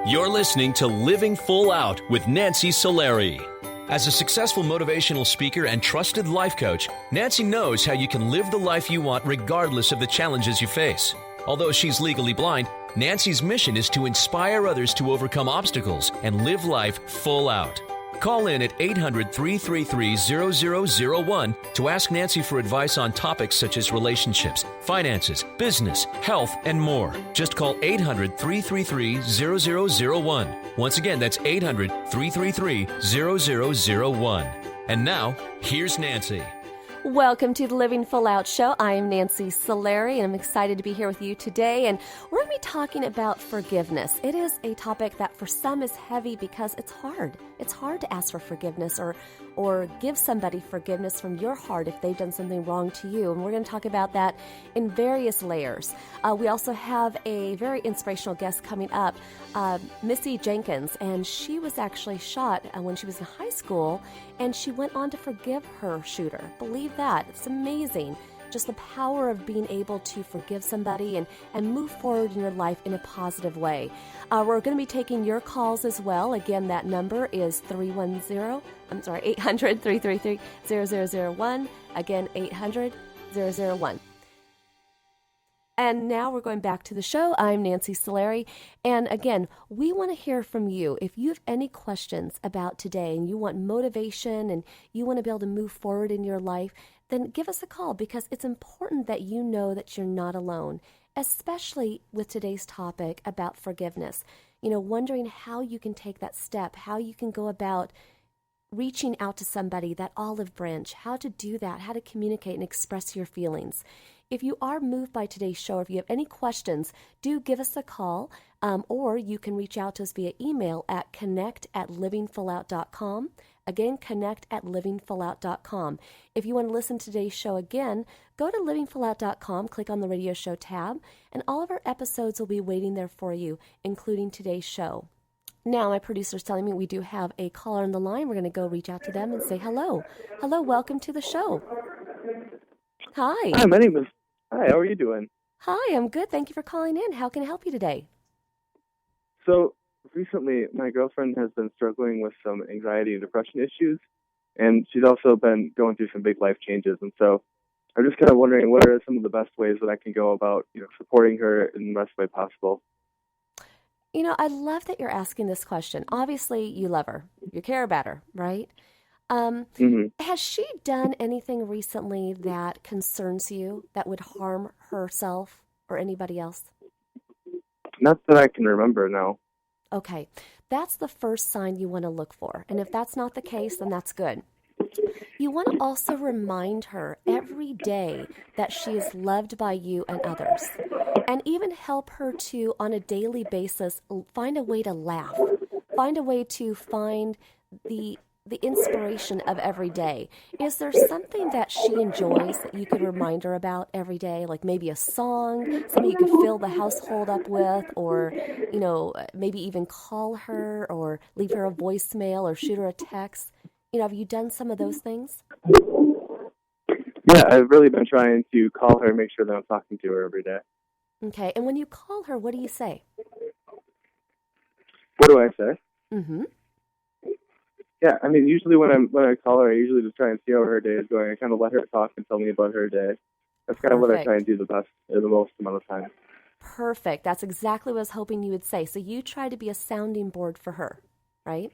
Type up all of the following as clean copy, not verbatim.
You're listening to Living Full Out with Nancy Solari. As a successful motivational speaker and trusted life coach, Nancy knows how you can live the life you want regardless of the challenges you face. Although she's legally blind, Nancy's mission is to inspire others to overcome obstacles and live life full out. Call in at 800-333-0001 to ask Nancy for advice on topics such as relationships, finances, business, health, and more. Just call 800-333-0001. Once again, that's 800-333-0001. And now, here's Nancy. Welcome to the Living Full Out Show. I am Nancy Solari, and I'm excited to be here with you today. And we're going to be talking about forgiveness. It is a topic that for some is heavy because it's hard. It's hard to ask for forgiveness or give somebody forgiveness from your heart if they've done something wrong to you. And we're going to talk about that in various layers. We also have a very inspirational guest coming up, Missy Jenkins, and she was actually shot when she was in high school, and she went on to forgive her shooter. Believe that. It's amazing. Just the power of being able to forgive somebody and move forward in your life in a positive way. We're going to be taking your calls as well. Again, that number is 800-333-0001. Again, 800-001. And now we're going back to the show. I'm Nancy Solari. And again, we want to hear from you. If you have any questions about today and you want motivation and you want to be able to move forward in your life, then give us a call, because it's important that you know that you're not alone, especially with today's topic about forgiveness. You know, wondering how you can take that step, how you can go about reaching out to somebody, that olive branch, how to do that, how to communicate and express your feelings. If you are moved by today's show, or if you have any questions, do give us a call, or you can reach out to us via email at connect@livingfullout.com. Again, connect@livingfullout.com. If you want to listen to today's show again, go to livingfullout.com, click on the radio show tab, and all of our episodes will be waiting there for you, including today's show. Now, my producer's telling me we do have a caller on the line. We're going to go reach out to them and say hello. Hello, welcome to the show. Hi. Hi, my name is... Hi, how are you doing? Hi, I'm good. Thank you for calling in. How can I help you today? So, recently, my girlfriend has been struggling with some anxiety and depression issues, and she's also been going through some big life changes. And so I'm just kind of wondering, what are some of the best ways that I can go about, supporting her in the best way possible? You know, I love that you're asking this question. Obviously, you love her. You care about her, right? Has she done anything recently that concerns you, that would harm herself or anybody else? Not that I can remember, no. Okay. That's the first sign you want to look for. And if that's not the case, then that's good. You want to also remind her every day that she is loved by you and others. And even help her to, on a daily basis, find a way to laugh. Find a way to find the inspiration of every day. Is there something that she enjoys that you could remind her about every day? Like maybe a song, something you could fill the household up with, or, maybe even call her or leave her a voicemail or shoot her a text. Have you done some of those things? Yeah, I've really been trying to call her and make sure that I'm talking to her every day. Okay, and when you call her, what do you say? What do I say? Mm-hmm. Yeah, I mean, usually when I call her, I usually just try and see how her day is going. I kind of let her talk and tell me about her day. That's kind of what I try and do the most amount of time. Perfect. That's exactly what I was hoping you would say. So you try to be a sounding board for her, right?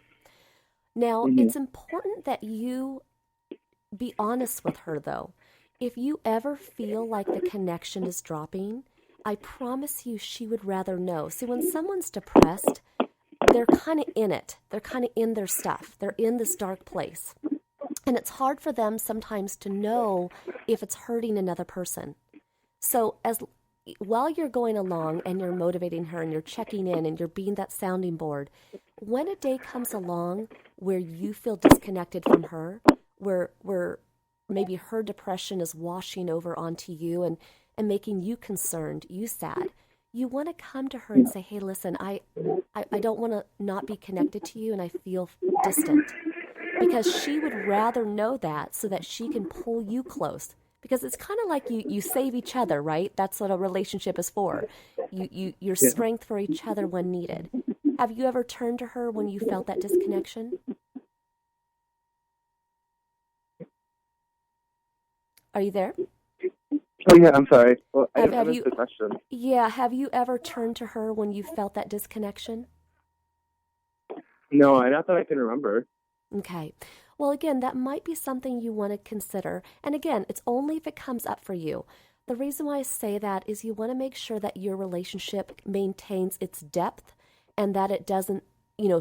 Now, It's important that you be honest with her, though. If you ever feel like the connection is dropping, I promise you she would rather know. See, when someone's depressed, they're kind of in it. They're kind of in their stuff. They're in this dark place. And it's hard for them sometimes to know if it's hurting another person. So while you're going along and you're motivating her and you're checking in and you're being that sounding board, when a day comes along where you feel disconnected from her, where maybe her depression is washing over onto you and making you concerned, you sad, you want to come to her and say, hey, listen, I don't want to not be connected to you and I feel distant. Because she would rather know that so that she can pull you close. Because it's kind of like you save each other, right? That's what a relationship is for. Your strength for each other when needed. Have you ever turned to her when you felt that disconnection? Are you there? Oh, yeah, I'm sorry. Well, I Have missed you, the question. yeah, have you ever turned to her when you felt that disconnection? No, not that I can remember. Okay. Well, again, that might be something you want to consider. And again, it's only if it comes up for you. The reason why I say that is you want to make sure that your relationship maintains its depth and that it doesn't,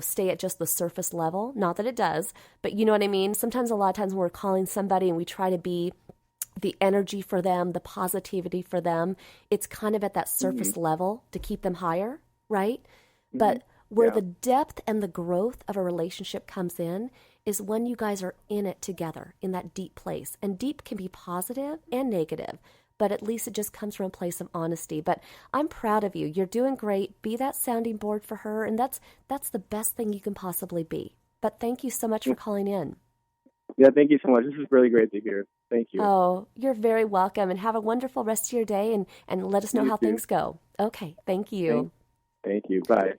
stay at just the surface level. Not that it does, but you know what I mean? Sometimes, a lot of times when we're calling somebody and we try to be the energy for them, the positivity for them, it's kind of at that surface level to keep them higher, right? But where the depth and the growth of a relationship comes in is when you guys are in it together, in that deep place. And deep can be positive and negative, but at least it just comes from a place of honesty. But I'm proud of you. You're doing great. Be that sounding board for her, and that's the best thing you can possibly be. But thank you so much for calling in. Yeah, thank you so much. This is really great to hear. Thank you. Oh, you're very welcome, and have a wonderful rest of your day, and let us know how things go. Okay, thank you. Thank you. Bye.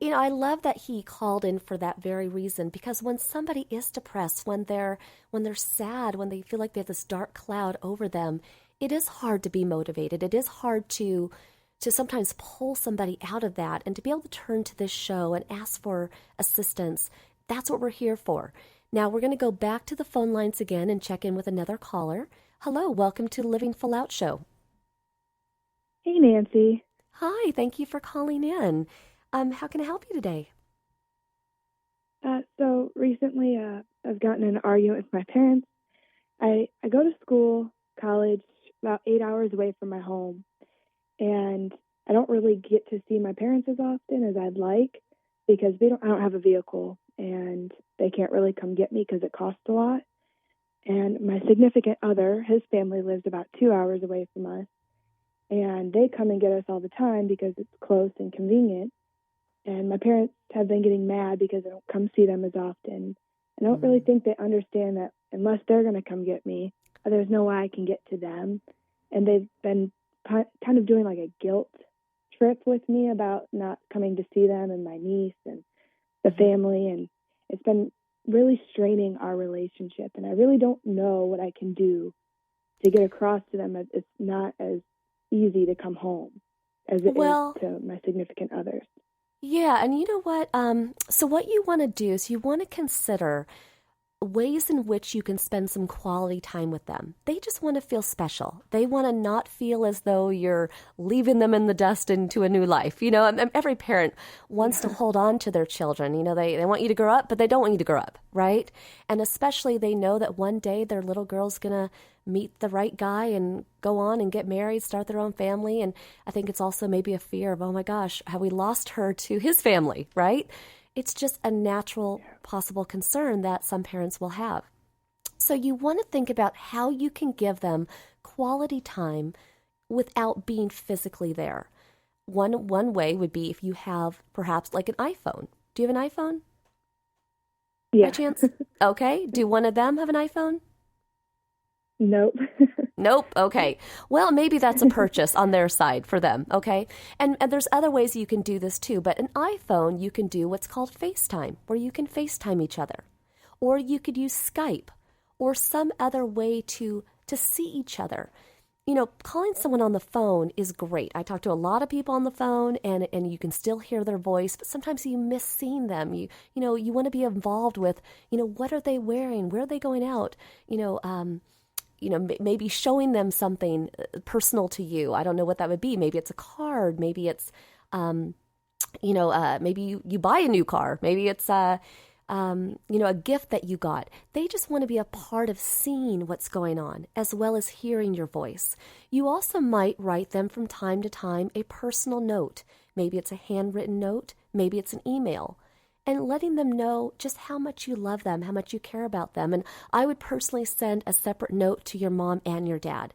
I love that he called in for that very reason, because when somebody is depressed, when they're sad, when they feel like they have this dark cloud over them, it is hard to be motivated. It is hard to sometimes pull somebody out of that, and to be able to turn to this show and ask for assistance. That's what we're here for. Now we're going to go back to the phone lines again and check in with another caller. Hello, welcome to the Living Full Out Show. Hey, Nancy. Hi, thank you for calling in. How can I help you today? So recently, I've gotten in an argument with my parents. I go to school, college, about 8 hours away from my home, and I don't really get to see my parents as often as I'd like because I don't have a vehicle, and they can't really come get me because it costs a lot. And my significant other, his family lives about 2 hours away from us, and they come and get us all the time because it's close and convenient. And my parents have been getting mad because I don't come see them as often. I don't really think they understand that unless they're going to come get me, there's no way I can get to them. And they've been kind of doing like a guilt trip with me about not coming to see them and my niece and the family. And it's been really straining our relationship. And I really don't know what I can do to get across to them that it's not as easy to come home as it is to my significant others. Yeah, and you know what? So what you want to do is you want to consider ways in which you can spend some quality time with them. They just want to feel special. They want to not feel as though you're leaving them in the dust into a new life. And every parent wants to hold on to their children. They want you to grow up, but they don't want you to grow up, right? And especially they know that one day their little girl's going to meet the right guy and go on and get married, start their own family. And I think it's also maybe a fear of, oh my gosh, have we lost her to his family, right? It's just a natural possible concern that some parents will have. So you want to think about how you can give them quality time without being physically there. One way would be if you have perhaps like an iPhone. Do you have an iPhone? Yeah. By chance? Okay. Do one of them have an iPhone? Nope. Nope. Okay. Well, maybe that's a purchase on their side for them. Okay. And there's other ways you can do this too. But an iPhone, you can do what's called FaceTime, where you can FaceTime each other. Or you could use Skype or some other way to see each other. Calling someone on the phone is great. I talk to a lot of people on the phone and you can still hear their voice, but sometimes you miss seeing them. You want to be involved with, what are they wearing? Where are they going out? Maybe showing them something personal to you. I don't know what that would be. Maybe it's a card. Maybe it's, maybe you buy a new car. Maybe it's, a gift that you got. They just want to be a part of seeing what's going on, as well as hearing your voice. You also might write them from time to time a personal note. Maybe it's a handwritten note. Maybe it's an email. And letting them know just how much you love them, how much you care about them. And I would personally send a separate note to your mom and your dad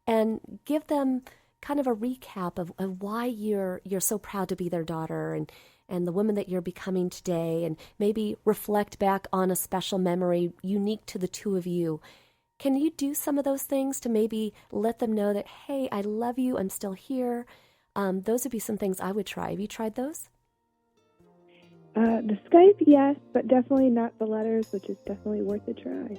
and give them kind of a recap of why you're so proud to be their daughter and the woman that you're becoming today, and maybe reflect back on a special memory unique to the two of you. Can you do some of those things to maybe let them know that, hey, I love you, I'm still here? Those would be some things I would try. Have you tried those? The Skype, yes, but definitely not the letters, which is definitely worth a try.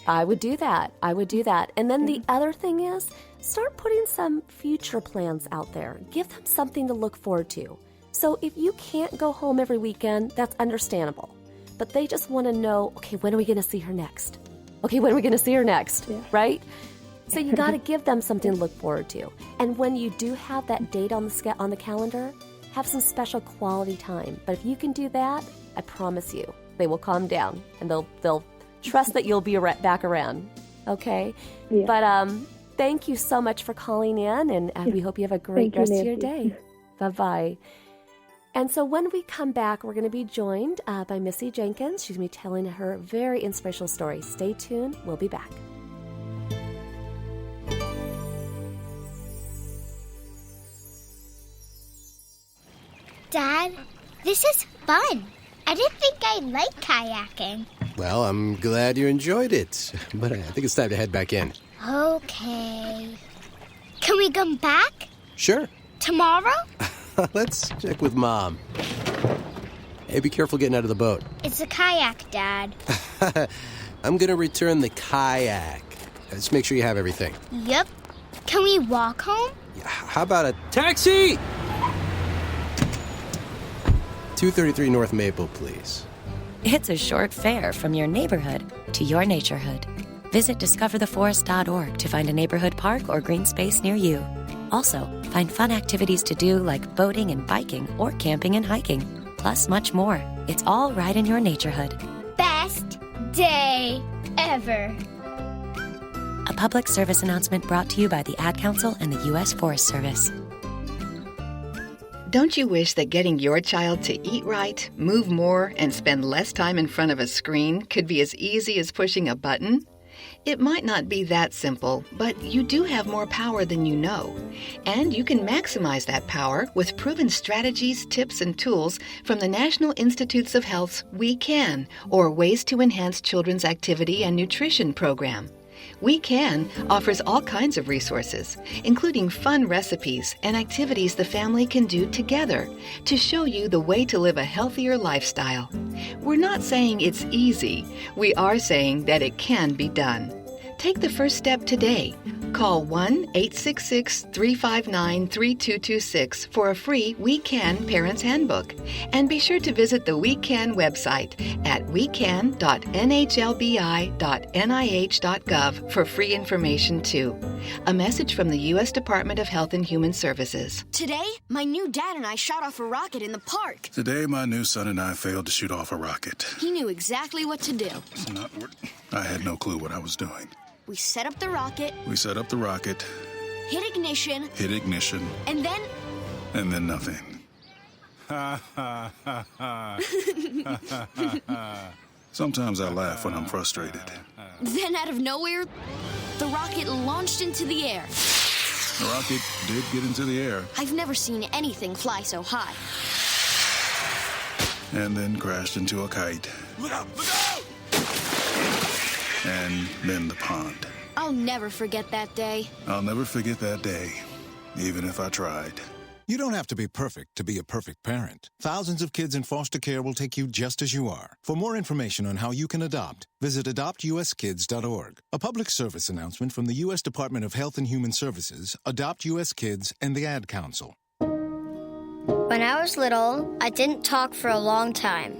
I would do that. And then the other thing is, start putting some future plans out there. Give them something to look forward to. So if you can't go home every weekend, that's understandable. But they just want to know, okay, when are we going to see her next? Yeah. Right? So you got to give them something to look forward to. And when you do have that date on the calendar, have some special quality time. But if you can do that, I promise you, they will calm down and they'll trust that you'll be back around. Okay? Yeah. But thank you so much for calling in, and we hope you have a great rest of your day. Bye-bye. And so when we come back, we're going to be joined by Missy Jenkins. She's going to be telling her very inspirational story. Stay tuned. We'll be back. Dad, this is fun. I didn't think I'd like kayaking. Well, I'm glad you enjoyed it, but I think it's time to head back in. Okay. Can we come back? Sure. Tomorrow? Let's check with Mom. Hey, be careful getting out of the boat. It's a kayak, Dad. I'm gonna return the kayak. Just make sure you have everything. Yep. Can we walk home? How about a taxi? 233 North Maple, please. It's a short fare from your neighborhood to your naturehood. Visit discovertheforest.org to find a neighborhood park or green space near you. Also, find fun activities to do like boating and biking or camping and hiking, plus much more. It's all right in your naturehood. Best day ever. A public service announcement brought to you by the Ad Council and the U.S. Forest Service. Don't you wish that getting your child to eat right, move more, and spend less time in front of a screen could be as easy as pushing a button? It might not be that simple, but you do have more power than you know. And you can maximize that power with proven strategies, tips, and tools from the National Institutes of Health's We Can, or Ways to Enhance Children's Activity and Nutrition program. We Can offers all kinds of resources, including fun recipes and activities the family can do together to show you the way to live a healthier lifestyle. We're not saying it's easy. We are saying that it can be done. Take the first step today. Call 1-866-359-3226 for a free We Can Parents Handbook. And be sure to visit the We Can website at wecan.nhlbi.nih.gov for free information too. A message from the U.S. Department of Health and Human Services. Today, my new dad and I shot off a rocket in the park. Today, my new son and I failed to shoot off a rocket. He knew exactly what to do. I had no clue what I was doing. We set up the rocket. Hit ignition. And then nothing. Sometimes I laugh when I'm frustrated. Then out of nowhere, the rocket launched into the air. The rocket did get into the air. I've never seen anything fly so high. And then crashed into a kite. Look out! And then the pond. I'll never forget that day. I'll never forget that day, even if I tried. You don't have to be perfect to be a perfect parent. Thousands of kids in foster care will take you just as you are. For more information on how you can adopt, visit adoptuskids.org. A public service announcement from the U.S. Department of Health and Human Services, Adopt U.S. Kids, and the Ad Council. When I was little, I didn't talk for a long time.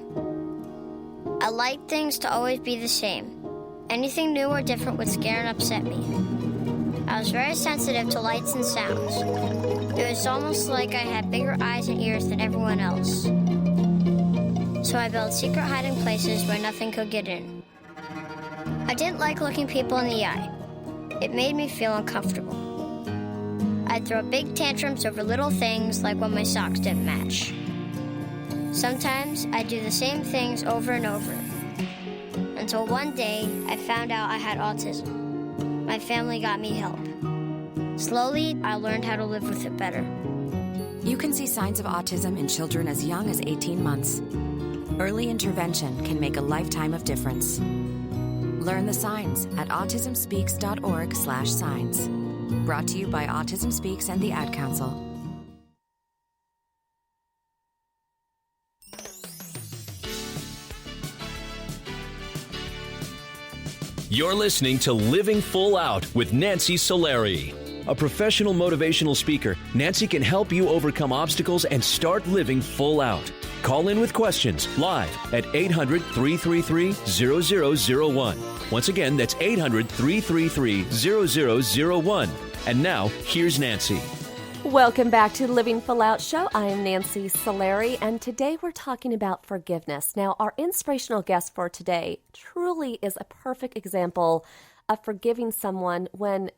I liked things to always be the same. Anything new or different would scare and upset me. I was very sensitive to lights and sounds. It was almost like I had bigger eyes and ears than everyone else. So I built secret hiding places where nothing could get in. I didn't like looking people in the eye. It made me feel uncomfortable. I'd throw big tantrums over little things like when my socks didn't match. Sometimes I'd do the same things over and over. Until one day, I found out I had autism. My family got me help. Slowly, I learned how to live with it better. You can see signs of autism in children as young as 18 months. Early intervention can make a lifetime of difference. Learn the signs at autismspeaks.org/signs. Brought to you by Autism Speaks and the Ad Council. You're listening to Living Full Out with Nancy Solari. A professional motivational speaker, Nancy can help you overcome obstacles and start living full out. Call in with questions live at 800-333-0001. Once again, that's 800-333-0001. And now, here's Nancy. Welcome back to the Living Full Out Show. I am Nancy Solari, and today we're talking about forgiveness. Now, our inspirational guest for today truly is a perfect example of forgiving someone when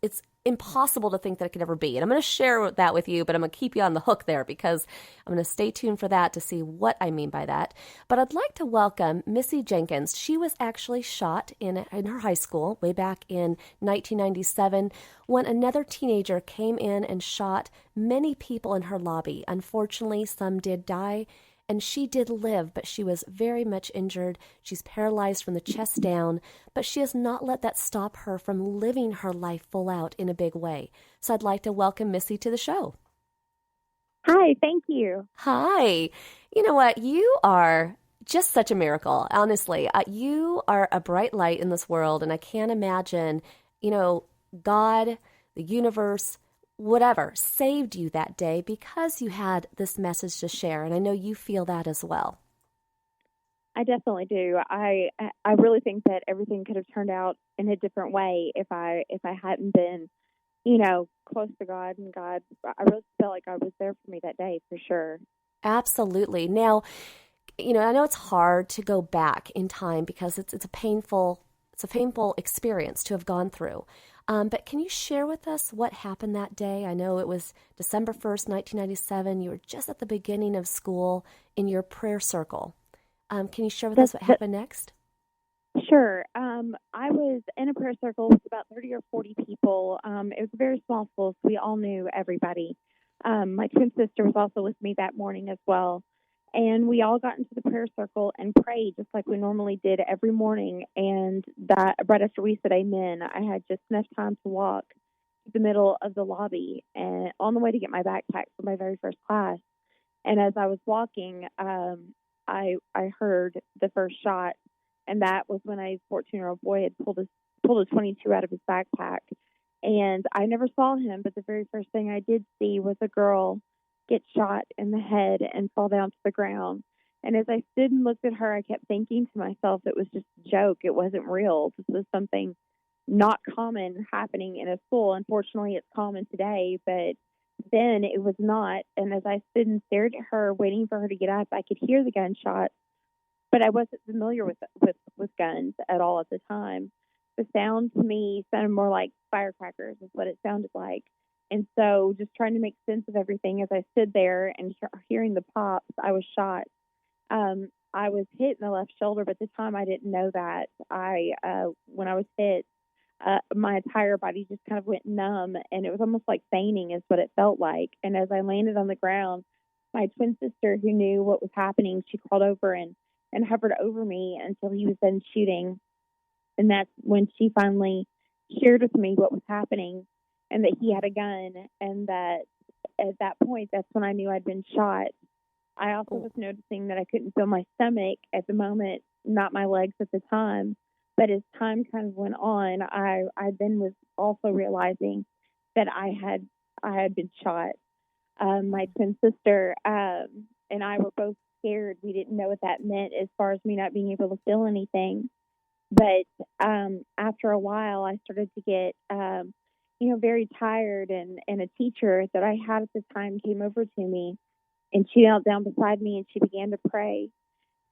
it's impossible to think that it could ever be. And I'm going to share that with you, but I'm going to keep you on the hook there because I'm going to stay tuned for that to see what I mean by that. But I'd like to welcome Missy Jenkins. She was actually shot in her high school way back in 1997 when another teenager came in and shot many people in her lobby. Unfortunately, some did die. And she did live, but she was very much injured. She's paralyzed from the chest down, but she has not let that stop her from living her life full out in a big way. So I'd like to welcome Missy to the show. Hi, thank you. Hi. You know what? You are just such a miracle, honestly. You are a bright light in this world, and I can't imagine, God, the universe, whatever, saved you that day because you had this message to share. And I know you feel that as well. I definitely do. I really think that everything could have turned out in a different way if I hadn't been, close to God and God. I really felt like God was there for me that day for sure. Absolutely. Now, I know it's hard to go back in time because it's a painful experience to have gone through. But can you share with us what happened that day? I know it was December 1st, 1997. You were just at the beginning of school in your prayer circle. Can you share with us what happened next? Sure. I was in a prayer circle with about 30 or 40 people. It was a very small school, so we all knew everybody. My twin sister was also with me that morning as well. And we all got into the prayer circle and prayed just like we normally did every morning. And that right after we said amen, I had just enough time to walk to the middle of the lobby and on the way to get my backpack for my very first class. And as I was walking, I heard the first shot, and that was when a 14-year-old boy had pulled a 22 out of his backpack. And I never saw him, but the very first thing I did see was a girl get shot in the head and fall down to the ground. And as I stood and looked at her, I kept thinking to myself, it was just a joke. It wasn't real. This was something not common happening in a school. Unfortunately, it's common today, but then it was not. And as I stood and stared at her, waiting for her to get up, I could hear the gunshot, but I wasn't familiar with guns at all at the time. The sound to me sounded more like firecrackers is what it sounded like. And so just trying to make sense of everything as I stood there and hearing the pops, I was shot. I was hit in the left shoulder, but at the time I didn't know that. When I was hit, my entire body just kind of went numb, and it was almost like fainting is what it felt like. And as I landed on the ground, my twin sister, who knew what was happening, she crawled over and hovered over me until he was done shooting. And that's when she finally shared with me what was happening, and that he had a gun, and that at that point, that's when I knew I'd been shot. I also was noticing that I couldn't feel my stomach at the moment, not my legs at the time. But as time kind of went on, I then was also realizing that I had been shot. My twin sister and I were both scared. We didn't know what that meant as far as me not being able to feel anything. But after a while, I started to get very tired, and a teacher that I had at the time came over to me, and she knelt down beside me and she began to pray.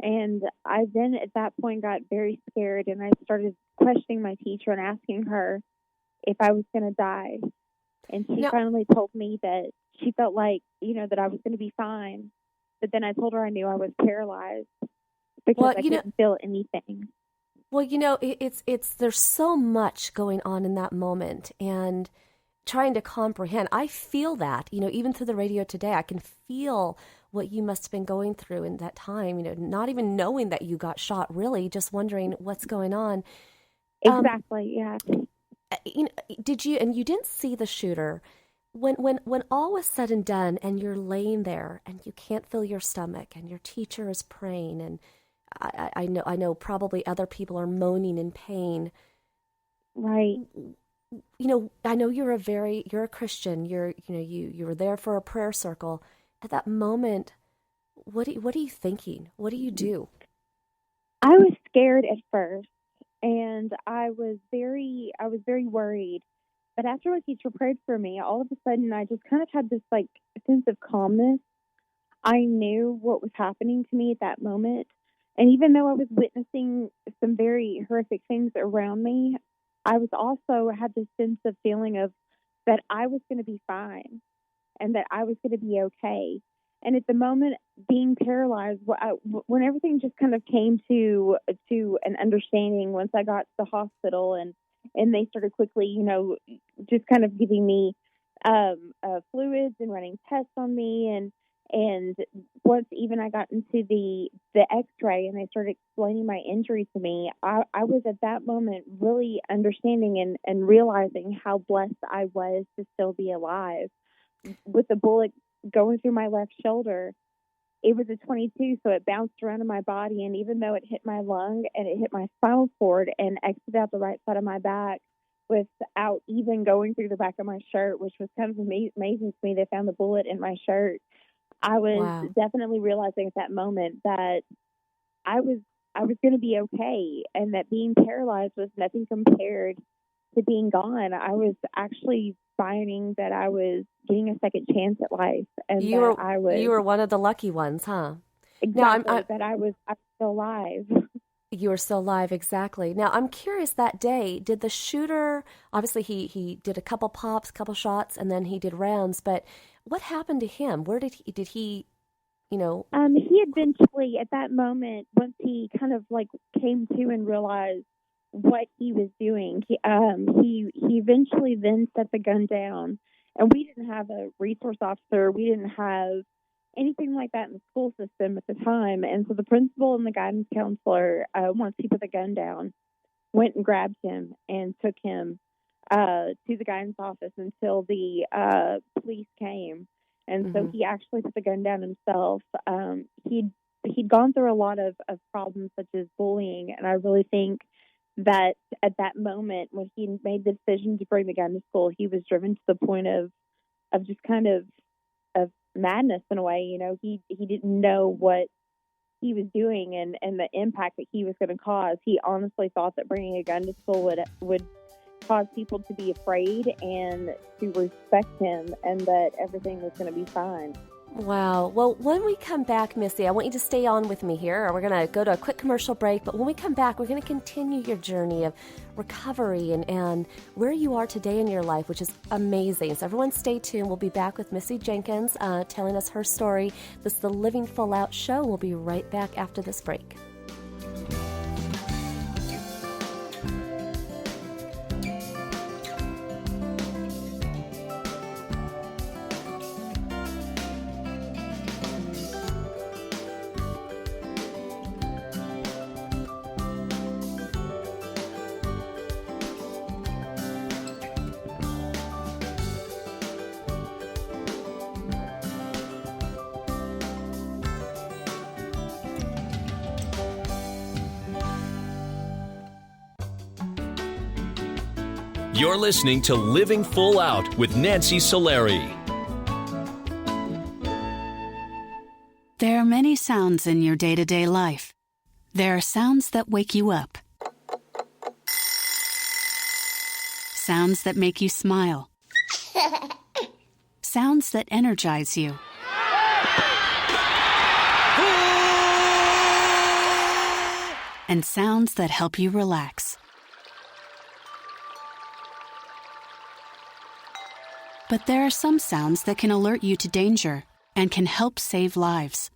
And I then at that point got very scared, and I started questioning my teacher and asking her if I was going to die. And she finally told me that she felt like, that I was going to be fine. But then I told her I knew I was paralyzed because I couldn't feel anything. Well, it's there's so much going on in that moment, and trying to comprehend. I feel that, even through the radio today, I can feel what you must have been going through in that time, not even knowing that you got shot, really, just wondering what's going on. Exactly, yeah. Did you, and you didn't see the shooter, when all was said and done and you're laying there and you can't feel your stomach and your teacher is praying and I know probably other people are moaning in pain. Right. I know you're a Christian. You were there for a prayer circle. At that moment, what are you thinking? What do you do? I was scared at first, and I was very worried. But after my teacher prayed for me, all of a sudden I just kind of had this sense of calmness. I knew what was happening to me at that moment. And even though I was witnessing some very horrific things around me, I was also had this sense of feeling of that I was going to be fine and that I was going to be okay. And at the moment, being paralyzed, when everything just kind of came to an understanding, once I got to the hospital and they started quickly, just kind of giving me fluids and running tests on me, and once even I got into the X-ray and they started explaining my injury to me, I was at that moment really understanding and realizing how blessed I was to still be alive. With the bullet going through my left shoulder, it was a 22, so it bounced around in my body, and even though it hit my lung and it hit my spinal cord and exited out the right side of my back without even going through the back of my shirt, which was kind of amazing to me, they found the bullet in my shirt. I was definitely realizing at that moment that I was going to be okay, and that being paralyzed was nothing compared to being gone. I was actually finding that I was getting a second chance at life, and you were one of the lucky ones, huh? Exactly. Now, that I was still alive. You were still alive, exactly. Now, I'm curious, that day, did the shooter, obviously he did a couple pops, couple shots, and then he did rounds, but what happened to him? Where did he he eventually, at that moment, once he kind of came to and realized what he was doing, he eventually then set the gun down. And we didn't have a resource officer. We didn't have anything like that in the school system at the time. And so the principal and the guidance counselor, once he put the gun down, went and grabbed him and took him to the guidance office until the police came. And so he actually put the gun down himself. He'd gone through a lot of problems such as bullying, and I really think that at that moment when he made the decision to bring the gun to school, he was driven to the point of just kind of madness in a way. He didn't know what he was doing and the impact that he was going to cause. He honestly thought that bringing a gun to school would cause people to be afraid and to respect him, and that everything was going to be fine. Wow. Well, when we come back, Missy, I want you to stay on with me here. We're going to go to a quick commercial break, but when we come back, we're going to continue your journey of recovery and where you are today in your life, which is amazing. So everyone stay tuned. We'll be back with Missy Jenkins telling us her story. This is the Living Full Out Show. We'll be right back after this break. You're listening to Living Full Out with Nancy Solari. There are many sounds in your day-to-day life. There are sounds that wake you up. Sounds that make you smile. Sounds that energize you. And sounds that help you relax. But there are some sounds that can alert you to danger and can help save lives.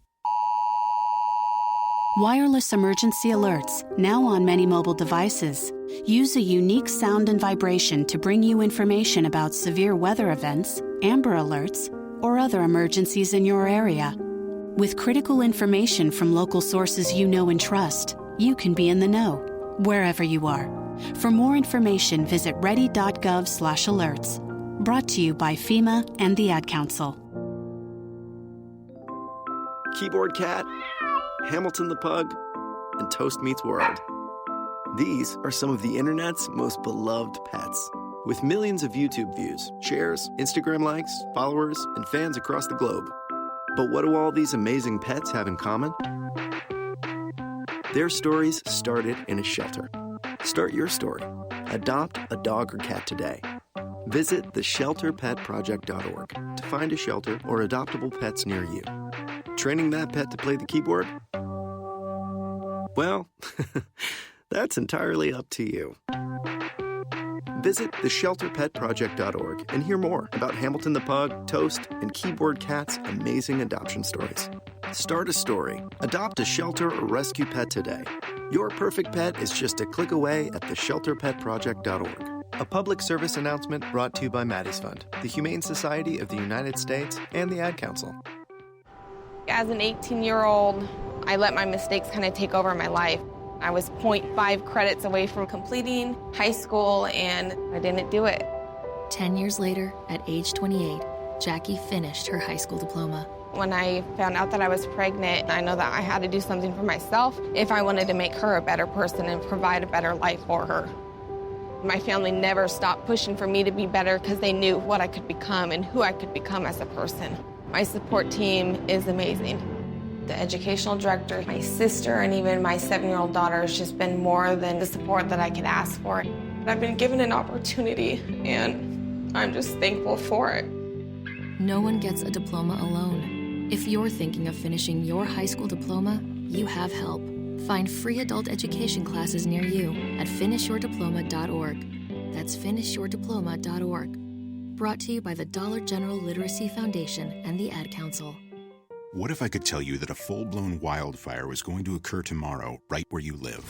Wireless emergency alerts, now on many mobile devices, use a unique sound and vibration to bring you information about severe weather events, Amber Alerts, or other emergencies in your area. With critical information from local sources you know and trust, you can be in the know, wherever you are. For more information, visit ready.gov/alerts. Brought to you by FEMA and the Ad Council. Keyboard Cat, Hamilton the Pug, and Toast Meets World. These are some of the internet's most beloved pets. With millions of YouTube views, shares, Instagram likes, followers, and fans across the globe. But what do all these amazing pets have in common? Their stories started in a shelter. Start your story. Adopt a dog or cat today. Visit theshelterpetproject.org to find a shelter or adoptable pets near you. Training that pet to play the keyboard? Well, that's entirely up to you. Visit theshelterpetproject.org and hear more about Hamilton the Pug, Toast, and Keyboard Cat's amazing adoption stories. Start a story. Adopt a shelter or rescue pet today. Your perfect pet is just a click away at theshelterpetproject.org. A public service announcement brought to you by Maddie's Fund, the Humane Society of the United States, and the Ad Council. As an 18-year-old, I let my mistakes kind of take over my life. I was 0.5 credits away from completing high school, and I didn't do it. 10 years later, at age 28, Jackie finished her high school diploma. When I found out that I was pregnant, I know that I had to do something for myself if I wanted to make her a better person and provide a better life for her. My family never stopped pushing for me to be better because they knew what I could become and who I could become as a person. My support team is amazing. The educational director, my sister, and even my 7-year-old daughter has just been more than the support that I could ask for. I've been given an opportunity, and I'm just thankful for it. No one gets a diploma alone. If you're thinking of finishing your high school diploma, you have help. Find free adult education classes near you at finishyourdiploma.org. That's finishyourdiploma.org. Brought to you by the Dollar General Literacy Foundation and the Ad Council. What if I could tell you that a full-blown wildfire was going to occur tomorrow right where you live?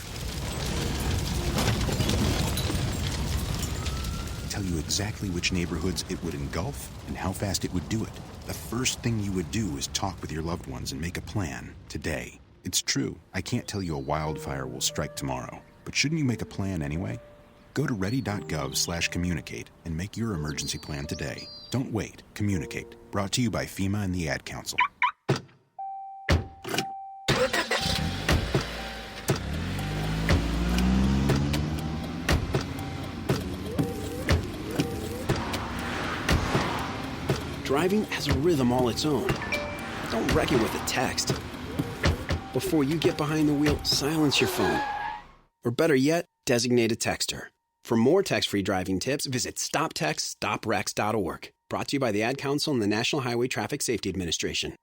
Tell you exactly which neighborhoods it would engulf and how fast it would do it. The first thing you would do is talk with your loved ones and make a plan today. It's true, I can't tell you a wildfire will strike tomorrow, but shouldn't you make a plan anyway? Go to ready.gov/communicate and make your emergency plan today. Don't wait. Communicate. Brought to you by FEMA and the Ad Council. Driving has a rhythm all its own. Don't wreck it with a text. Before you get behind the wheel, silence your phone. Or better yet, designate a texter. For more text-free driving tips, visit stoptextstoprex.org. Brought to you by the Ad Council and the National Highway Traffic Safety Administration.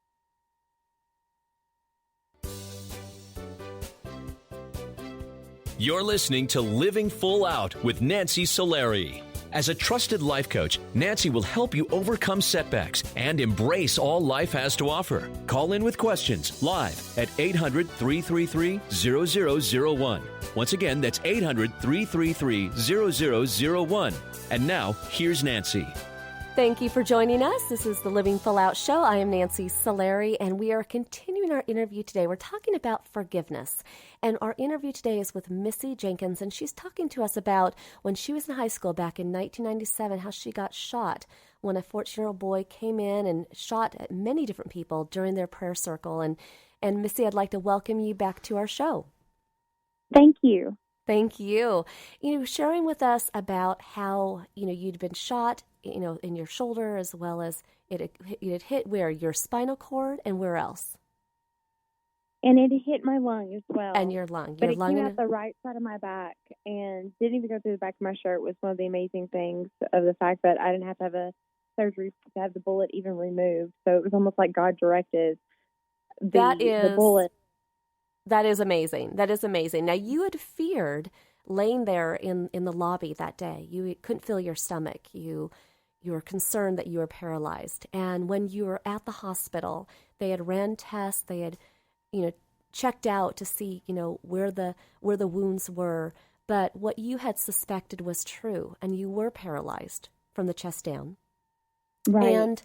You're listening to Living Full Out with Nancy Solari. As a trusted life coach, Nancy will help you overcome setbacks and embrace all life has to offer. Call in with questions live at 800-333-0001. Once again, that's 800-333-0001. And now, here's Nancy. Thank you for joining us. This is the Living Full Out Show. I am Nancy Solari, and we are continuing our interview today. We're talking about forgiveness, and our interview today is with Missy Jenkins, and she's talking to us about when she was in high school back in 1997, how she got shot when a 14-year-old boy came in and shot at many different people during their prayer circle. And Missy, I'd like to welcome you back to our show. Thank you. Thank you. Sharing with us about how, you'd been shot, in your shoulder, as well as it hit where? Your spinal cord, and where else? And it hit my lung as well. And your lung. But it came out the right side of my back and didn't even go through the back of my shirt. Was one of the amazing things of the fact that I didn't have to have a surgery to have the bullet even removed. So it was almost like God directed the bullet. That is amazing. That is amazing. Now, you had feared laying there in the lobby that day. You couldn't feel your stomach. You were concerned that you were paralyzed. And when you were at the hospital, they had ran tests. They had, checked out to see, where the wounds were. But what you had suspected was true, and you were paralyzed from the chest down. Right.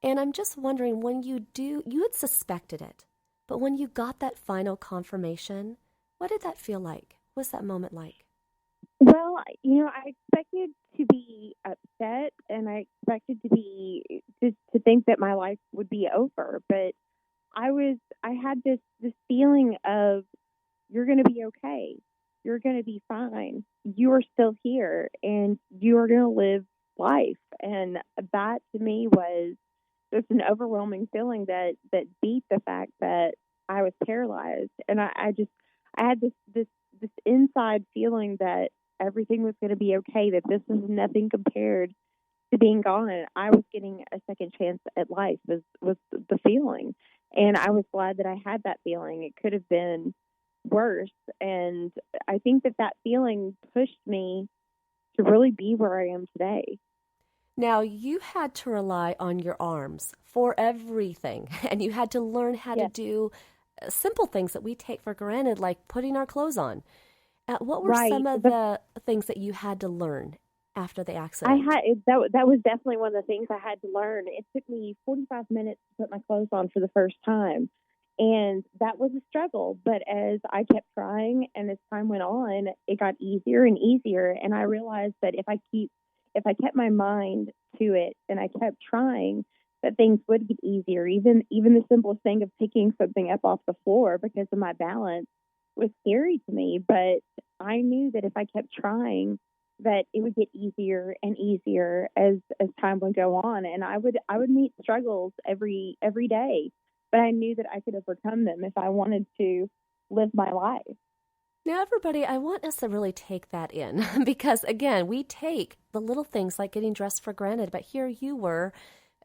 And I'm just wondering, when you had suspected it, but when you got that final confirmation, what did that feel like? What was that moment like? Well, I expected to be upset, and I expected to think that my life would be over. But I had this feeling of you're going to be okay. You're going to be fine. You are still here and you are going to live life. And that to me was just an overwhelming feeling that beat the fact that I was paralyzed. And I had this inside feeling that everything was going to be okay, that this was nothing compared to being gone. And I was getting a second chance at life was the feeling. And I was glad that I had that feeling. It could have been worse. And I think that feeling pushed me to really be where I am today. Now, you had to rely on your arms for everything, and you had to learn how to do simple things that we take for granted, like putting our clothes on. What were some of the things that you had to learn after the accident? That was definitely one of the things I had to learn. It took me 45 minutes to put my clothes on for the first time, and that was a struggle. But as I kept trying and as time went on, it got easier and easier, and I realized that if I kept my mind to it and I kept trying, that things would get easier. Even the simplest thing of picking something up off the floor because of my balance was scary to me. But I knew that if I kept trying, that it would get easier and easier as time would go on. And I would meet struggles every day, but I knew that I could overcome them if I wanted to live my life. Now, everybody, I want us to really take that in because, again, we take the little things like getting dressed for granted. But here you were,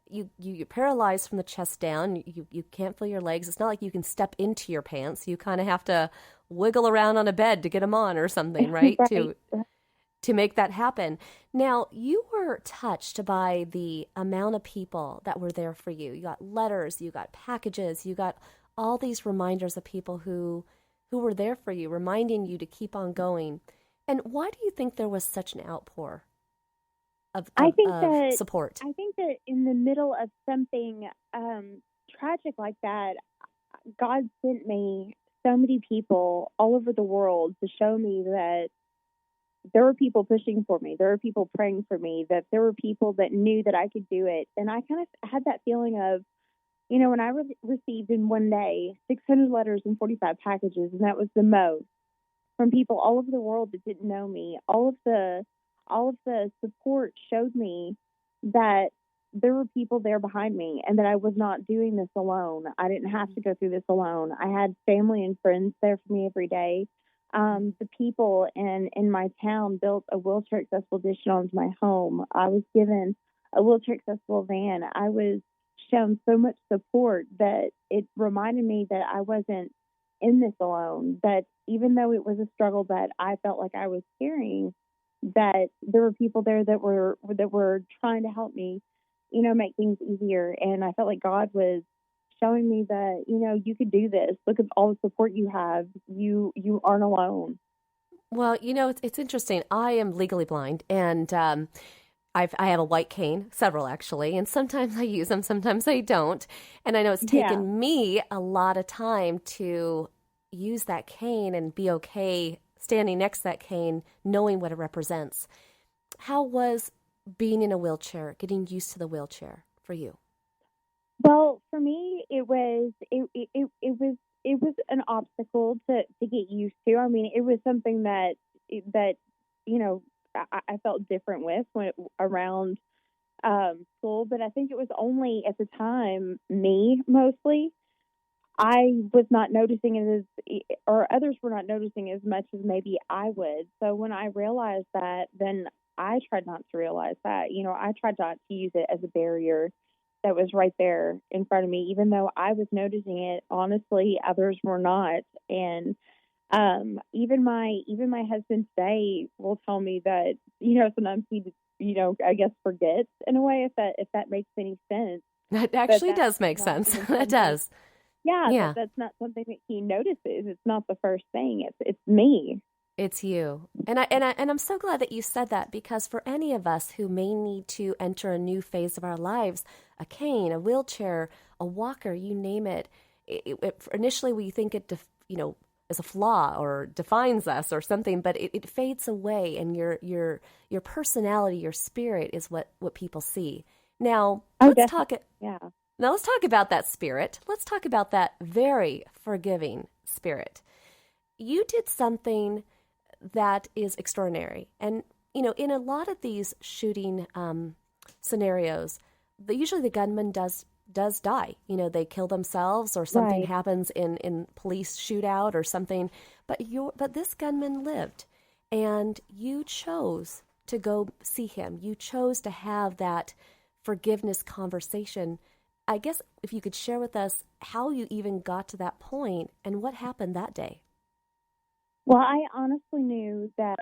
you're paralyzed from the chest down. You can't feel your legs. It's not like you can step into your pants. You kind of have to wiggle around on a bed to get them on or something, right? To make that happen. Now, you were touched by the amount of people that were there for you. You got letters, you got packages, you got all these reminders of people who were there for you, reminding you to keep on going. And why do you think there was such an outpour of support? I think that in the middle of something tragic like that, God sent me so many people all over the world to show me that there were people pushing for me. There were people praying for me, that there were people that knew that I could do it. And I kind of had that feeling of, when I received in one day 600 letters and 45 packages, and that was the most from people all over the world that didn't know me. All of the support showed me that there were people there behind me and that I was not doing this alone. I didn't have to go through this alone. I had family and friends there for me every day. The people in my town built a wheelchair accessible addition onto my home. I was given a wheelchair accessible van. I was shown so much support that it reminded me that I wasn't in this alone, that even though it was a struggle that I felt like I was carrying, that there were people there that were trying to help me, make things easier. And I felt like God was showing me that, you could do this. Look at all the support you have. You aren't alone. Well, it's interesting. I am legally blind, and I have a white cane, several actually, and sometimes I use them, sometimes I don't. And I know it's taken me a lot of time to use that cane and be okay standing next to that cane, knowing what it represents. How was being in a wheelchair, getting used to the wheelchair for you? Well, for me, it was an obstacle to get used to. I mean, it was something that I felt different with around school, but I think it was only at the time me mostly. I was not noticing it or others were not noticing as much as maybe I would. So when I realized that, then I tried not to realize that. I tried not to use it as a barrier that was right there in front of me, even though I was noticing it. Honestly, others were not, and even my husband today will tell me that sometimes he I guess forgets in a way, if that makes any sense. That actually does make sense. It does. Yeah. That's not something that he notices. It's not the first thing. It's me. It's you. And I'm so glad that you said that, because for any of us who may need to enter a new phase of our lives, a cane, a wheelchair, a walker, you name it, initially we think it as a flaw or defines us or something, but it fades away, and your personality, your spirit is what people see. Now, let's talk about that spirit. Let's talk about that very forgiving spirit. you did something that is extraordinary. And, in a lot of these shooting scenarios, usually the gunman does die. They kill themselves or something Right. happens in police shootout or something. But this gunman lived, and you chose to go see him. You chose to have that forgiveness conversation. I guess if you could share with us how you even got to that point and what happened that day. Well, I honestly knew that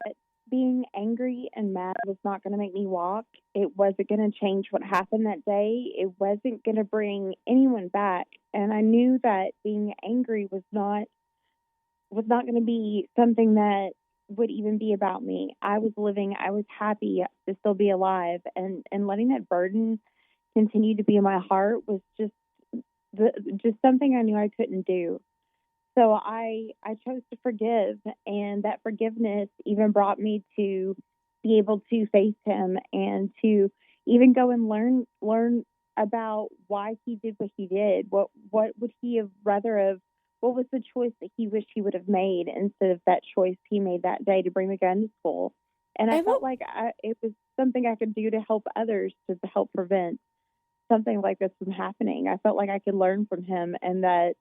being angry and mad was not going to make me walk. It wasn't going to change what happened that day. It wasn't going to bring anyone back. And I knew that being angry was not going to be something that would even be about me. I was living, I was happy to still be alive, and letting that burden continue to be in my heart was just something I knew I couldn't do. So I chose to forgive, and that forgiveness even brought me to be able to face him and to even go and learn about why he did what he did. What would he have rather have? What was the choice that he wished he would have made instead of that choice he made that day to bring the gun to school? And I felt like it was something I could do to help others, to help prevent something like this from happening. I felt like I could learn from him, and that,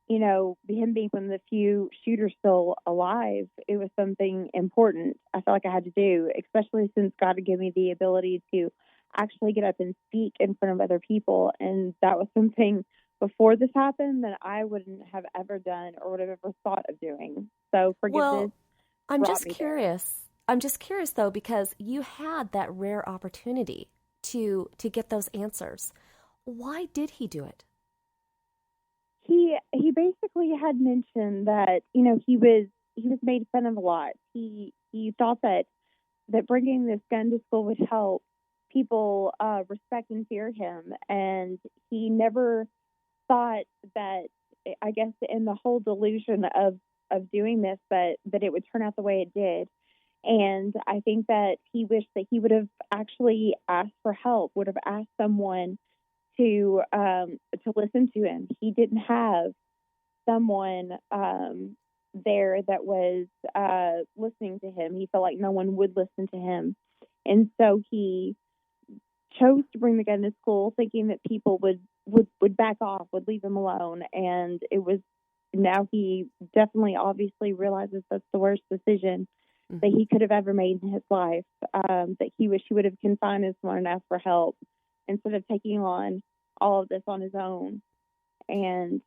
him being one of the few shooters still alive, it was something important I felt like I had to do, especially since God had given me the ability to actually get up and speak in front of other people. And that was something before this happened that I wouldn't have ever done or would have ever thought of doing. So forgiveness. I'm just curious. I'm just curious, though, because you had that rare opportunity to get those answers. Why did he do it? He basically had mentioned that, he was made fun of a lot. He thought that bringing this gun to school would help people respect and fear him, and he never thought that, I guess, in the whole delusion of doing this, that it would turn out the way it did. And I think that he wished that he would have actually asked for help, would have asked someone to listen to him. He didn't have someone there that was listening to him. He felt like no one would listen to him, and so he chose to bring the gun to school, thinking that people would back off, would leave him alone. And it was, now he definitely obviously realizes that's the worst decision that he could have ever made in his life, that he wished he would have confined his one and asked for help instead of taking on all of this on his own. And,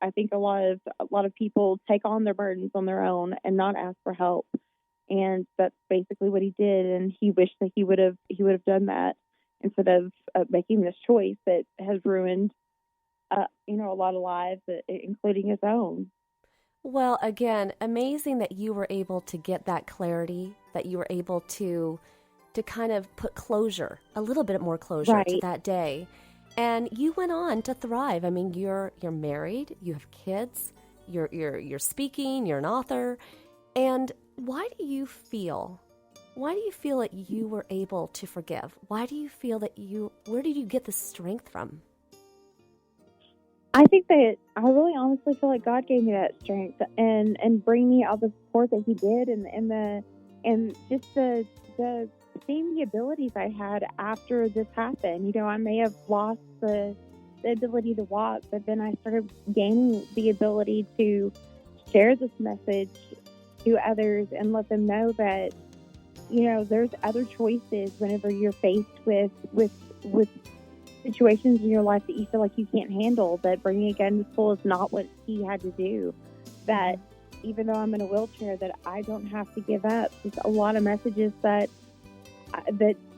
I think a lot of people take on their burdens on their own and not ask for help. And that's basically what he did. And he wished that he would have done that instead of making this choice that has ruined, a lot of lives, including his own. Well, again, amazing that you were able to get that clarity, that you were able to kind of put closure, a little bit more closure to that day. And you went on to thrive. I mean, you're married, you have kids, you're speaking, you're an author. And why do you feel that you were able to forgive? Why do you feel that where did you get the strength from? I think that I really honestly feel like God gave me that strength and bring me all the support that he did, and just the seeing the abilities I had after this happened. I may have lost the ability to walk, but then I started gaining the ability to share this message to others and let them know that, there's other choices whenever you're faced with situations in your life that you feel like you can't handle, that bringing a gun to school is not what he had to do, that even though I'm in a wheelchair, that I don't have to give up. There's a lot of messages that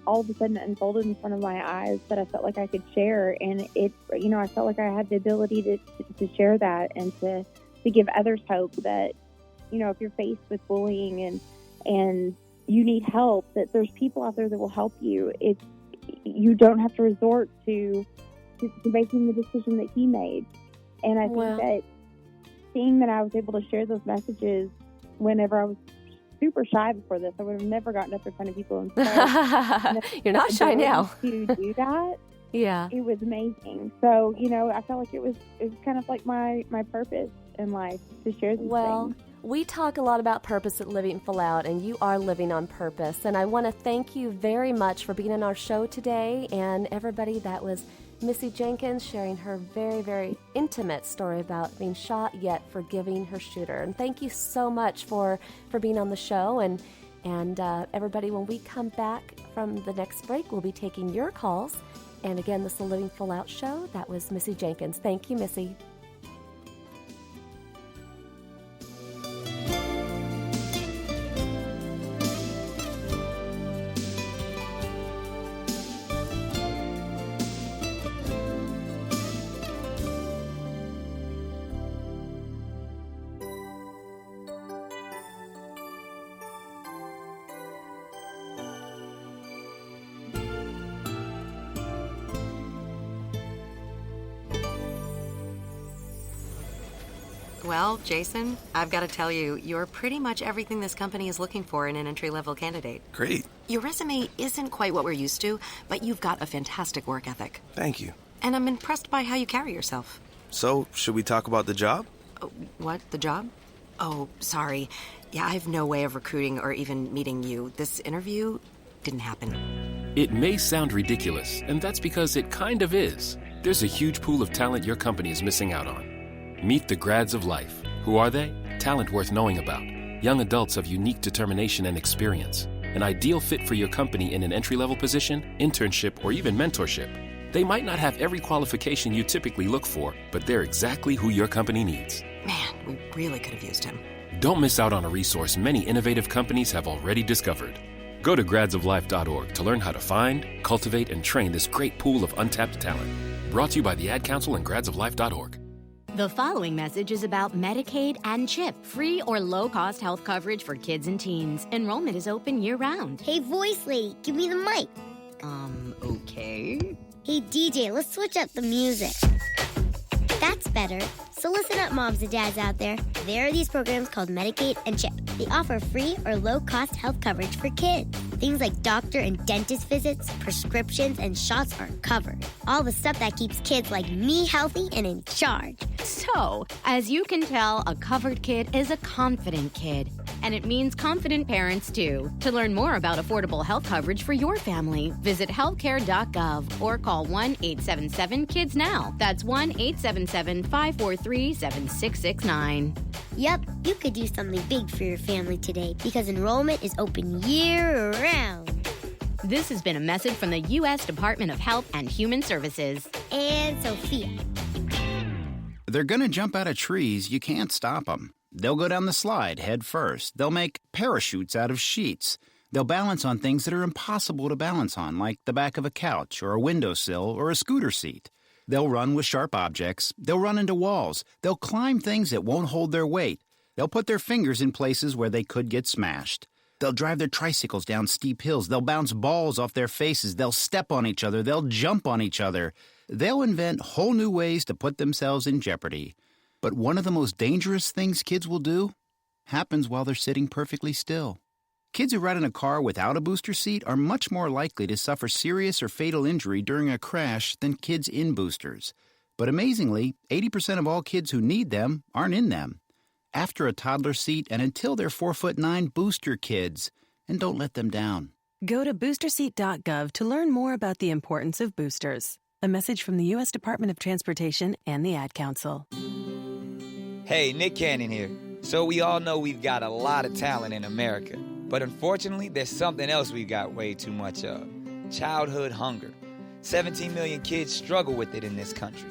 all of a sudden unfolded in front of my eyes that I felt like I could share. And I felt like I had the ability to share that and to give others hope that, if you're faced with bullying and you need help, that there's people out there that will help you. You don't have to resort to making the decision that he made. And I think that seeing that I was able to share those messages whenever I was super shy before this, I would have never gotten up in front of people and said, you're not shy now. To do that, yeah, it was amazing. So, I felt like it was kind of like my purpose in life to share these Well, things. we talk a lot about purpose at Living Full Out, and you are living on purpose. And I want to thank you very much for being on our show today. And everybody, that was Missy Jenkins sharing her very, very intimate story about being shot yet forgiving her shooter. And thank you so much for being on the show. And everybody, when we come back from the next break, we'll be taking your calls. And again, this is the Living Full Out show. That was Missy Jenkins. Thank you, Missy. Well, Jason, I've got to tell you, you're pretty much everything this company is looking for in an entry-level candidate. Great. Your resume isn't quite what we're used to, but you've got a fantastic work ethic. Thank you. And I'm impressed by how you carry yourself. So, should we talk about the job? What? The job? Oh, sorry. Yeah, I have no way of recruiting or even meeting you. This interview didn't happen. It may sound ridiculous, and that's because it kind of is. There's a huge pool of talent your company is missing out on. Meet the grads of life. Who are they? Talent worth knowing about. Young adults of unique determination and experience. An ideal fit for your company in an entry-level position, internship, or even mentorship. They might not have every qualification you typically look for, but they're exactly who your company needs. Man, we really could have used him. Don't miss out on a resource many innovative companies have already discovered. Go to gradsoflife.org to learn how to find, cultivate, and train this great pool of untapped talent. Brought to you by the Ad Council and gradsoflife.org. The following message is about Medicaid and CHIP, free or low-cost health coverage for kids and teens. Enrollment is open year-round. Hey, voice lady, give me the mic. Okay. Hey, DJ, let's switch up the music. That's better. So listen up, moms and dads out there. There are these programs called Medicaid and CHIP. They offer free or low-cost health coverage for kids. Things like doctor and dentist visits, prescriptions, and shots are covered. All the stuff that keeps kids like me healthy and in charge. So, as you can tell, a covered kid is a confident kid. And it means confident parents, too. To learn more about affordable health coverage for your family, visit healthcare.gov or call 1-877-KIDS-NOW. That's 1-877-543-7669. Yep, you could do something big for your family today because enrollment is open year-round. This has been a message from the U.S. Department of Health and Human Services. And Sophia. They're gonna jump out of trees. You can't stop them. They'll go down the slide head first. They'll make parachutes out of sheets. They'll balance on things that are impossible to balance on, like the back of a couch or a windowsill or a scooter seat. They'll run with sharp objects. They'll run into walls. They'll climb things that won't hold their weight. They'll put their fingers in places where they could get smashed. They'll drive their tricycles down steep hills. They'll bounce balls off their faces. They'll step on each other. They'll jump on each other. They'll invent whole new ways to put themselves in jeopardy. But one of the most dangerous things kids will do happens while they're sitting perfectly still. Kids who ride in a car without a booster seat are much more likely to suffer serious or fatal injury during a crash than kids in boosters. But amazingly, 80% of all kids who need them aren't in them. After a toddler seat and until they're 4'9" booster kids, and don't let them down. Go to boosterseat.gov to learn more about the importance of boosters. A message from the U.S. Department of Transportation and the Ad Council. Hey, Nick Cannon here. So we all know we've got a lot of talent in America. But unfortunately, there's something else we've got way too much of. Childhood hunger. 17 million kids struggle with it in this country.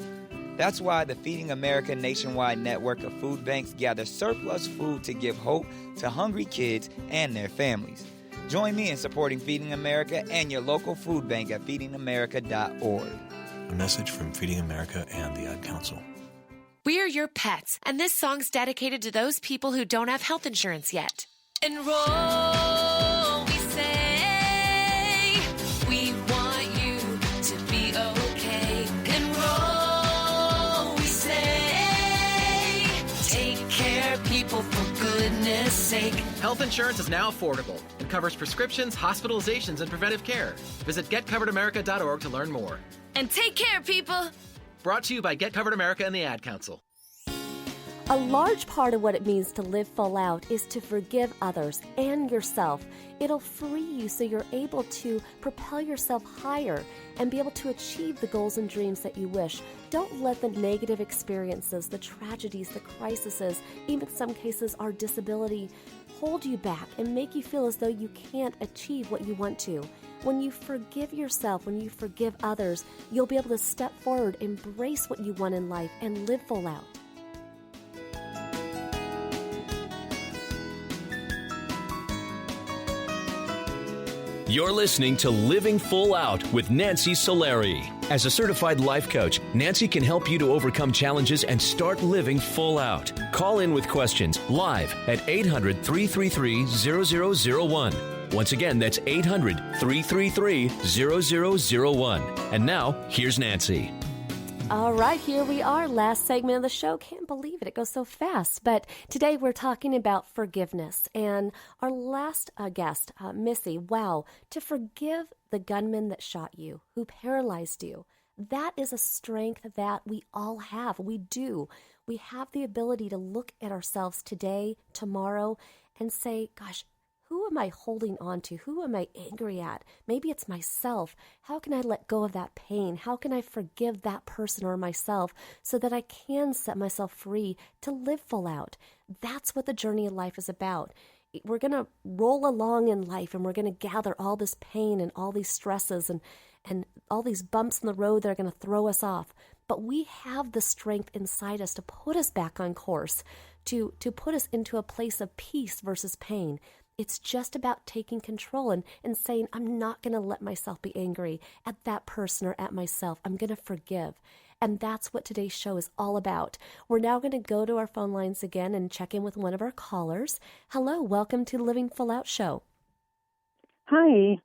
That's why the Feeding America nationwide network of food banks gather surplus food to give hope to hungry kids and their families. Join me in supporting Feeding America and your local food bank at feedingamerica.org. A message from Feeding America and the Ad Council. We're your pets, and this song's dedicated to those people who don't have health insurance yet. Enroll, we say. We want you to be okay. Enroll, we say. Take care, people, for goodness sake. Health insurance is now affordable and covers prescriptions, hospitalizations, and preventive care. Visit getcoveredamerica.org to learn more. And take care, people. Brought to you by Get Covered America and the Ad Council. A large part of what it means to live full out is to forgive others and yourself. It'll free you so you're able to propel yourself higher and be able to achieve the goals and dreams that you wish. Don't let the negative experiences, the tragedies, the crises, even in some cases our disability, hold you back and make you feel as though you can't achieve what you want to. When you forgive yourself, when you forgive others, you'll be able to step forward, embrace what you want in life, and live full out. You're listening to Living Full Out with Nancy Solari. As a certified life coach, Nancy can help you to overcome challenges and start living full out. Call in with questions live at 800-333-0001. Once again, that's 800-333-0001. And now, here's Nancy. All right, here we are, last segment of the show. Can't believe it. It goes so fast. But today we're talking about forgiveness. And our last guest, Missy, wow, to forgive the gunman that shot you, who paralyzed you, that is a strength that we all have. We do. We have the ability to look at ourselves today, tomorrow, and say, gosh, who am I holding on to? Who am I angry at? Maybe it's myself. How can I let go of that pain? How can I forgive that person or myself so that I can set myself free to live full out? That's what the journey of life is about. We're going to roll along in life and we're going to gather all this pain and all these stresses and all these bumps in the road that are going to throw us off. But we have the strength inside us to put us back on course, to put us into a place of peace versus pain. It's just about taking control and saying, I'm not going to let myself be angry at that person or at myself. I'm going to forgive. And that's what today's show is all about. We're now going to go to our phone lines again and check in with one of our callers. Hello, welcome to the Living Full Out show. Hi.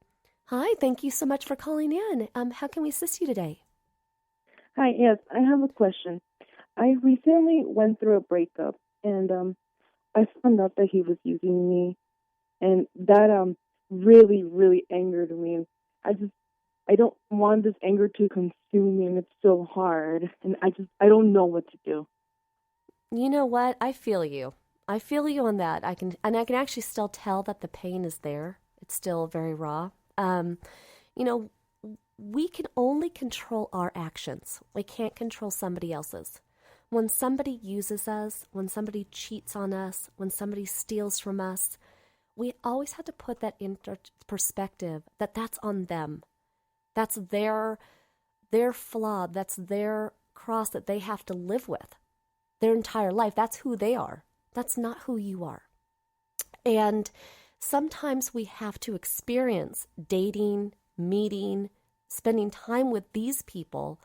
Hi, thank you so much for calling in. How can we assist you today? Hi, yes, I have a question. I recently went through a breakup, and I found out that he was using me. And that really, really angered me. I don't want this anger to consume me, and it's so hard. And I don't know what to do. You know what? I feel you. I feel you on that. I can actually still tell that the pain is there. It's still very raw. We can only control our actions. We can't control somebody else's. When somebody uses us, when somebody cheats on us, when somebody steals from us, we always have to put that into perspective that that's on them. That's their flaw. That's their cross that they have to live with their entire life. That's who they are. That's not who you are. And sometimes we have to experience dating, meeting, spending time with these people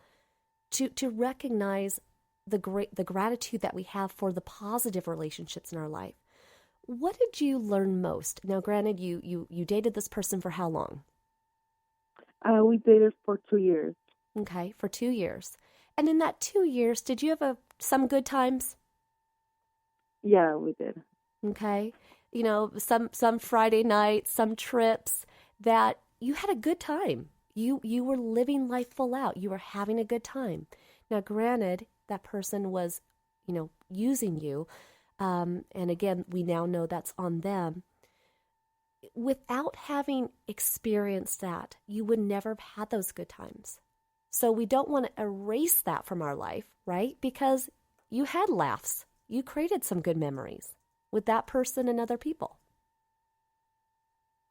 to recognize the gratitude that we have for the positive relationships in our life. What did you learn most? Now, granted, you dated this person for how long? We dated for 2 years. Okay, for 2 years. And in that 2 years, did you have some good times? Yeah, we did. Okay. Some Friday nights, some trips that you had a good time. You were living life full out. You were having a good time. Now, granted, that person was, using you. And again, we now know that's on them. Without having experienced that, you would never have had those good times. So we don't want to erase that from our life, right? Because you had laughs. You created some good memories with that person and other people.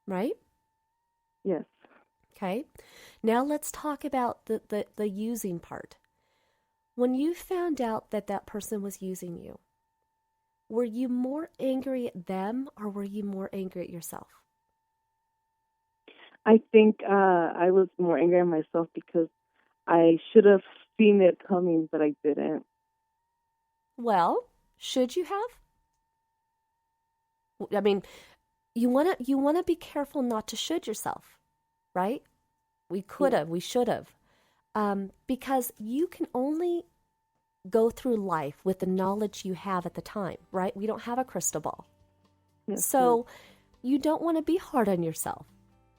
Right? Yes. Okay. Now let's talk about the using part. When you found out that person was using you, were you more angry at them or were you more angry at yourself? I think I was more angry at myself because I should have seen it coming, but I didn't. Well, should you have? I mean, you want to be careful not to should yourself, right? We could have, we should have. Because you can only go through life with the knowledge you have at the time, right? We don't have a crystal ball. Yes, so you don't want to be hard on yourself.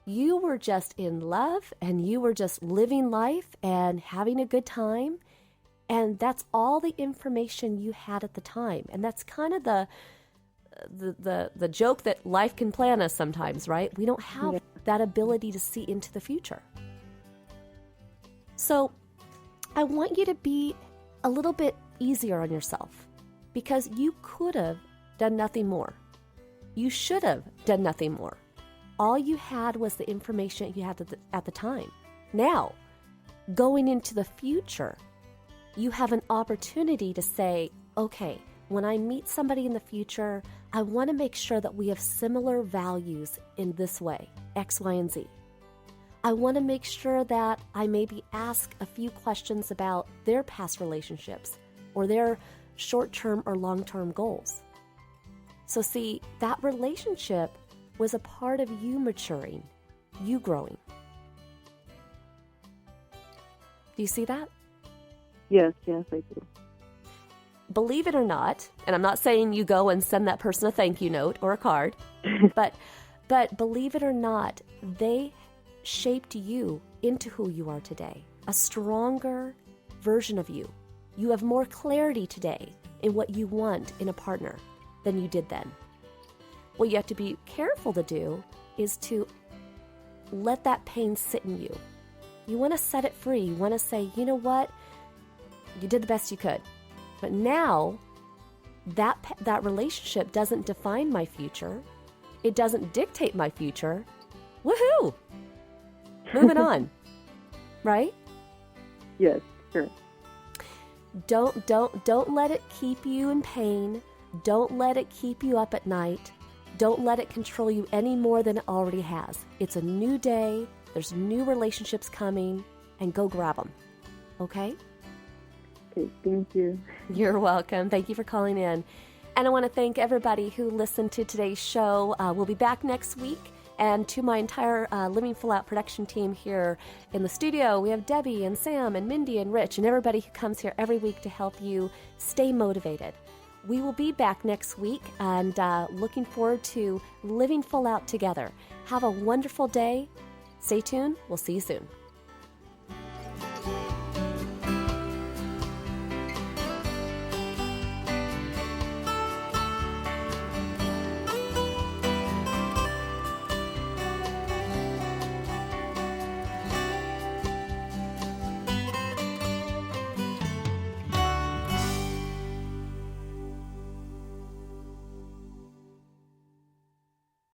You were just in love and you were just living life and having a good time. And that's all the information you had at the time. And that's kind of the joke that life can plan us sometimes, right? We don't have that ability to see into the future. So I want you to be a little bit easier on yourself, because you could have done nothing more. You should have done nothing more. All you had was the information you had at the time. Now, going into the future, you have an opportunity to say, okay, when I meet somebody in the future, I want to make sure that we have similar values in this way, X, Y, and Z. I want to make sure that I maybe ask a few questions about their past relationships or their short-term or long-term goals. So see, that relationship was a part of you maturing, you growing. Do you see that? Yes, I do. Believe it or not, and I'm not saying you go and send that person a thank you note or a card, but believe it or not, they shaped you into who you are today, a stronger version of you. You have more clarity today in what you want in a partner than you did then. What you have to be careful to do is to let that pain sit in you. You want to set it free. You want to say, you know what? You did the best you could. But now, that relationship doesn't define my future. It doesn't dictate my future. Woohoo! Moving on. Right? Yes, sure. Don't let it keep you in pain. Don't let it keep you up at night. Don't let it control you any more than it already has. It's a new day. There's new relationships coming, and go grab them. Okay? Okay, thank you. You're welcome. Thank you for calling in. And I want to thank everybody who listened to today's show. We'll be back next week. And to my entire Living Full Out production team here in the studio, we have Debbie and Sam and Mindy and Rich and everybody who comes here every week to help you stay motivated. We will be back next week and looking forward to living full out together. Have a wonderful day. Stay tuned. We'll see you soon.